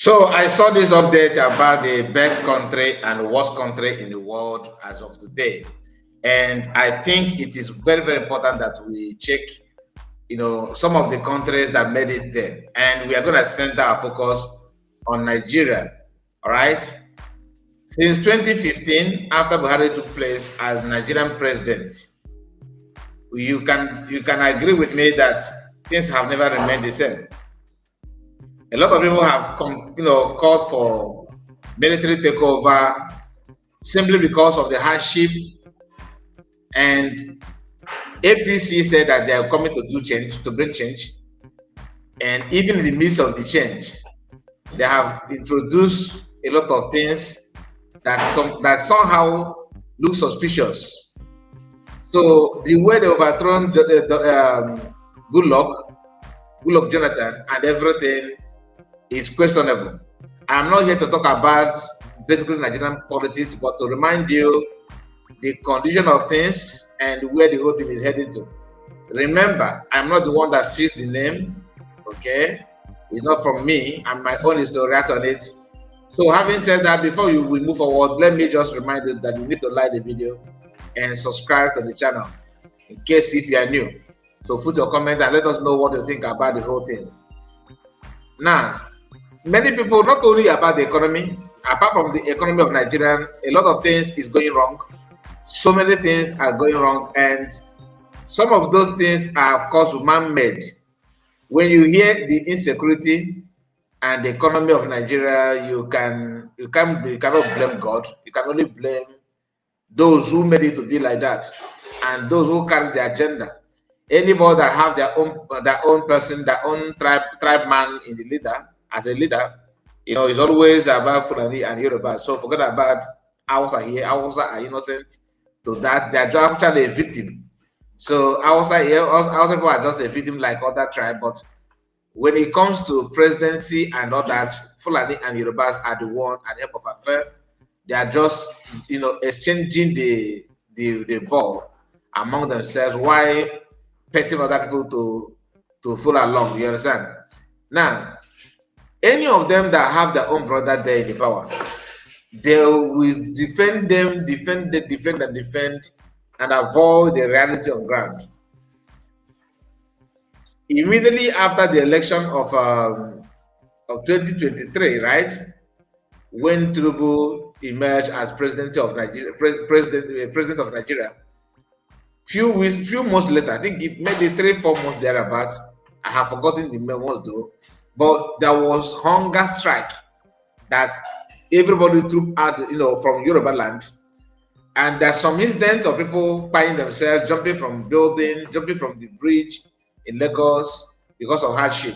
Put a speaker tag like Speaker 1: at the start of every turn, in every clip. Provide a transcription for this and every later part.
Speaker 1: So I saw this update about the best country and worst country in the world as of today. And I think it is very, very important that we check, some of the countries that made it there. And we are going to center our focus on Nigeria. All right. Since 2015, after Buhari took place as Nigerian president, you can agree with me that things have never remained the same. A lot of people have called for military takeover simply because of the hardship, and APC said that they are coming to do change, to bring change, and even in the midst of the change, they have introduced a lot of things that somehow look suspicious. So the way they overthrown Goodluck Jonathan and everything is questionable. I'm not here to talk about basically Nigerian politics, but to remind you the condition of things and where the whole thing is heading to. Remember, I'm not the one that fixed the name, okay? It's not from me, and my own is to react on it. So having said that, before we move forward, let me just remind you that you need to like the video and subscribe to the channel in case if you are new. So put your comment and let us know what you think about the whole thing. Now, many people, not only about the economy, apart from the economy of Nigeria, a lot of things is going wrong. So many things are going wrong, and some of those things are, of course, man-made. When you hear the insecurity and the economy of Nigeria, you cannot blame God. You can only blame those who made it to be like that, and those who carry the agenda. Anybody that have their own person, their own tribe man in the leader, as a leader, it's always about Fulani and Yoruba. So forget about Hausa here. Hausa are innocent to that. They are actually a victim. So Hausa people are just a victim like other tribe. But when it comes to presidency and all that, Fulani and Yorubas are the one at the help of affair. They are just, exchanging the ball among themselves while petting other people to follow along. You understand? Now, any of them that have their own brother there in the power, they will defend, and avoid the reality on ground. Immediately after the election of 2023, right, when Tinubu emerged as president of Nigeria, president of Nigeria, few months later, I think maybe 3-4 months thereabouts, I have forgotten the months though, but there was hunger strike that everybody took out, from Yoruba land. And there's some incidents of people buying themselves, jumping from building, jumping from the bridge in Lagos because of hardship.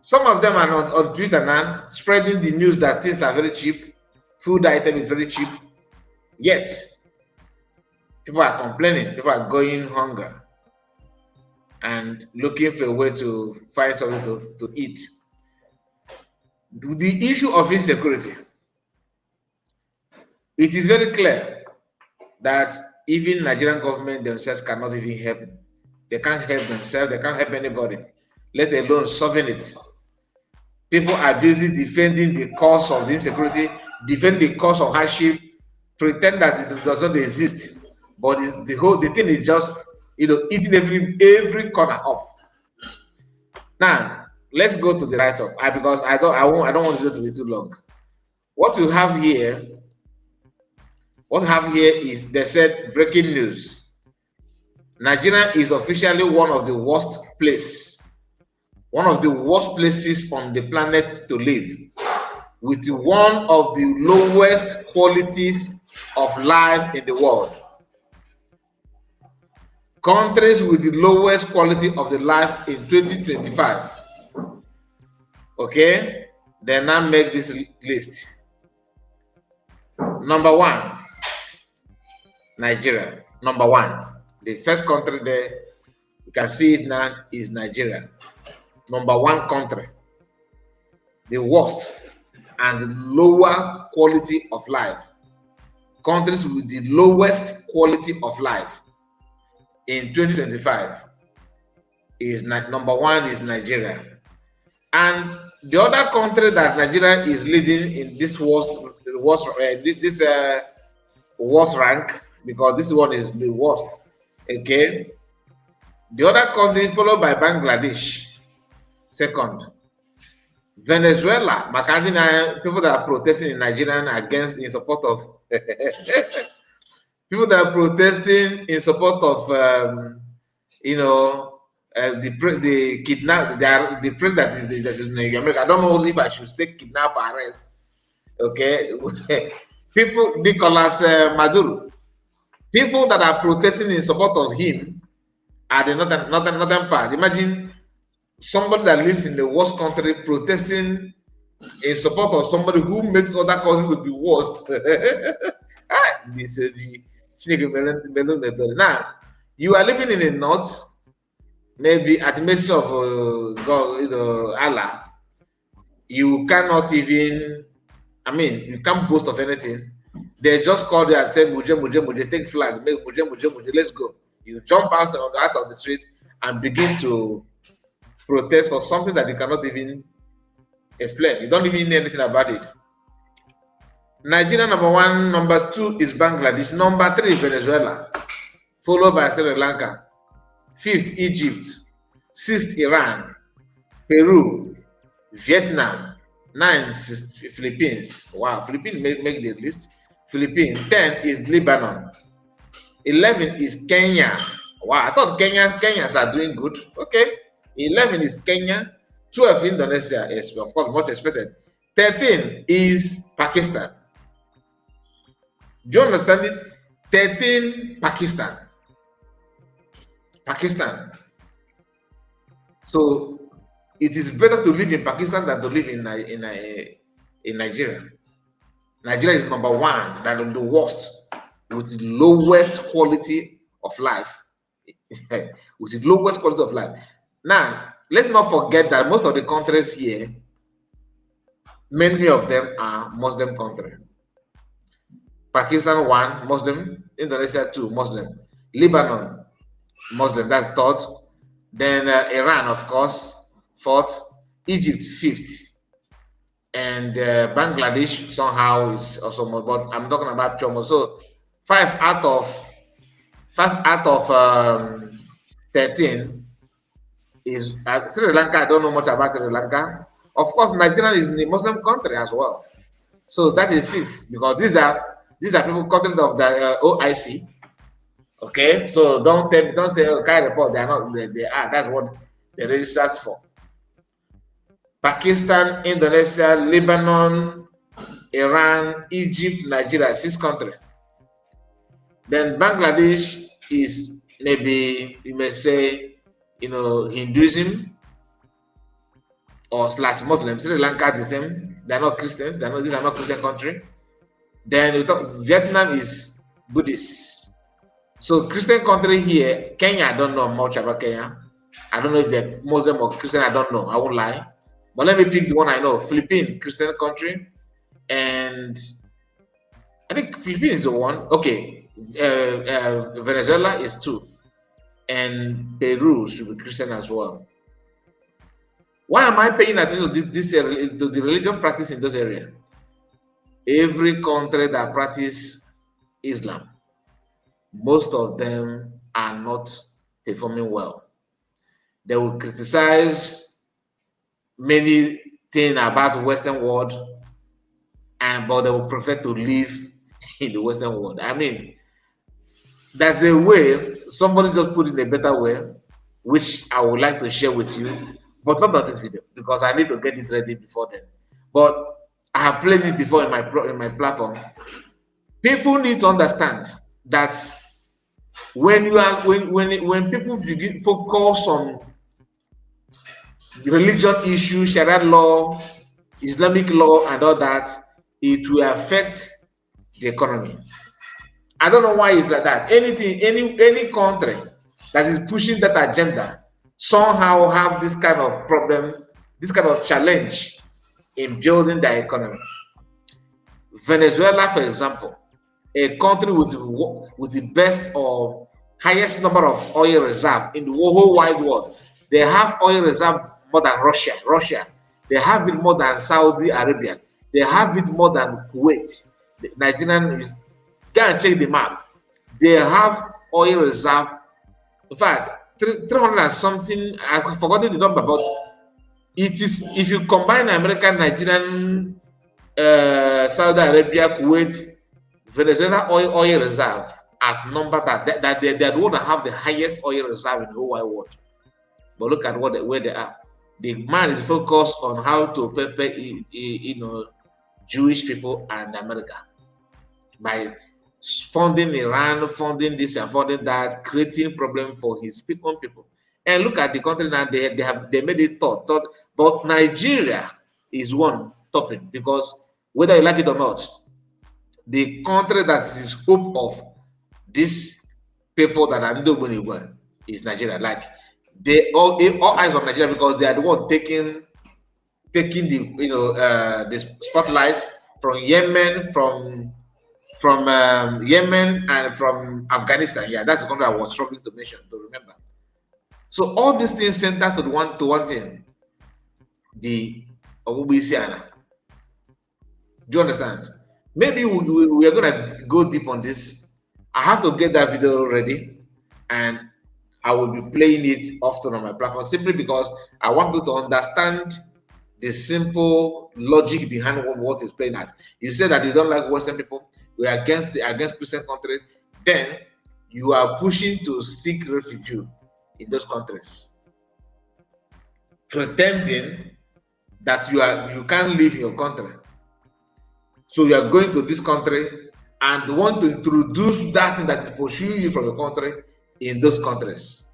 Speaker 1: Some of them are on Twitter now, spreading the news that things are very cheap, food item is very cheap. Yet, people are complaining, people are going hunger and looking for a way to find something to eat. The issue of insecurity, it is very clear that even Nigerian government themselves cannot even help. They can't help themselves, they can't help anybody, let alone solving it. People are busy defending the cause of the insecurity, defending the cause of hardship, pretend that it does not exist. But the thing is just, eating every corner up. Now, let's go to the write-up because I don't want it to be too long. What you have here, is they said breaking news. Nigeria is officially one of the worst places on the planet to live, with one of the lowest qualities of life in the world. Countries with the lowest quality of the life in 2025. Okay, they now make this list. Number 1, Nigeria. Number 1, the first country there, you can see it now, is Nigeria. Number 1 country, the worst and the lower quality of life. Countries with the lowest quality of life in 2025 is number 1 is Nigeria. And the other country that Nigeria is leading in this worst rank, because this one is the worst. Okay, the other country followed by Bangladesh, second. Venezuela, people that are protesting in Nigeria against in support of people that are protesting in support of the kidnap the president that is in America. I don't know if I should say kidnap or arrest. Okay, people Nicolas Maduro, people that are protesting in support of him are the northern part. Imagine somebody that lives in the worst country protesting in support of somebody who makes other countries to be worst. Now, you are living in the north, maybe at the mercy of God, Allah. You cannot even, you can't boast of anything. They just call you and say, Muje, Muje, Muje, take flag, make Muje, Muje, Muje, let's go. You jump out of the street and begin to protest for something that you cannot even explain. You don't even know anything about it. Nigeria number 1, number 2 is Bangladesh, number 3 is Venezuela, followed by Sri Lanka, 5th Egypt, 6th Iran, Peru, Vietnam, 9th Philippines. Wow, Philippines make the list. Philippines. 10 is Lebanon. 11 is Kenya. Wow, I thought Kenyans are doing good. Okay. 11 is Kenya. 12 Indonesia is, of course, much expected. 13 is Pakistan. Do you understand it? 13 Pakistan. Pakistan. So it is better to live in Pakistan than to live in Nigeria. Nigeria is number 1, that is the worst, with the lowest quality of life. With the lowest quality of life. Now, let's not forget that most of the countries here, many of them are Muslim countries. Pakistan 1, Muslim. Indonesia 2, Muslim. Lebanon, Muslim. That's 3rd. Then Iran, of course, 4th. Egypt, 5th. And Bangladesh somehow is also more, but I'm talking about pure Muslim. So 5 out of 13 is Sri Lanka. I don't know much about Sri Lanka. Of course, Nigeria is in a Muslim country as well. So that is 6, because these are people content of the OIC. Okay, so don't say okay report. They are not. They are. That's what they registered for. Pakistan, Indonesia, Lebanon, Iran, Egypt, Nigeria, 6 countries. Then Bangladesh is maybe, you may say, Hinduism or / Muslim. Sri Lanka the same. They are not Christians. These are not Christian country. Then we talk Vietnam is Buddhist. So Christian country here, Kenya, I don't know much about Kenya. I don't know if they're Muslim or Christian. I don't know. I won't lie. But let me pick the one I know. Philippines, Christian country. And I think Philippines is the one. Okay. Venezuela is 2. And Peru should be Christian as well. Why am I paying attention to to the religion practice in those areas? Every country that practice Islam, most of them are not performing well. They will criticize many things about the Western world, but they will prefer to live in the Western world. There's a way, somebody just put it in a better way, which I would like to share with you, but not on this video, because I need to get it ready before then. But I have played it before in my platform. People need to understand that when people begin focus on religion issues, Sharia law, Islamic law, and all that, it will affect the economy. I don't know why it's like that. Any country that is pushing that agenda somehow have this kind of problem, this kind of challenge in building their economy. Venezuela, for example, a country with the best or highest number of oil reserve in the whole wide world. They have oil reserve more than Russia. They have it more than Saudi Arabia. They have it more than Kuwait. The Nigerian is, go and check the map. They have oil reserve. In fact, 300 and something. I've forgotten the number, but it is, if you combine American, Nigerian, Saudi Arabia, Kuwait, Venezuela oil reserve at number that they are the one that have the highest oil reserve in the whole wide world. But look at where they are. The man is focused on how to pepper, Jewish people and America by funding Iran, funding this and funding that, creating problem for his own people. And look at the country now; they made it thought. But Nigeria is one topic, because whether you like it or not, the country that is hope of these people that are Ndobunigwe is Nigeria. Like they all eyes on Nigeria, because they are the one taking the the spotlight from Yemen, from Yemen and from Afghanistan. Yeah, that's the country I was struggling to remember. So all these things centers to one thing: the Obubisiana. Do you understand? Maybe we are gonna go deep on this. I have to get that video ready, and I will be playing it often on my platform, simply because I want people to understand the simple logic behind what is playing at. You say that you don't like Western people, we are against Christian countries, then you are pushing to seek refuge in those countries, pretending that you can't live in your country. So you are going to this country and want to introduce that thing that is pursuing you from your country in those countries.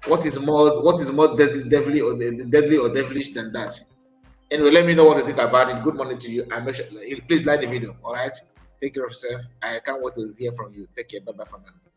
Speaker 1: What is more deadly or devilish than that? Anyway, let me know what you think about it. Good morning to you. And make sure, please like the video. All right. Take care of yourself. I can't wait to hear from you. Take care. Bye bye for now.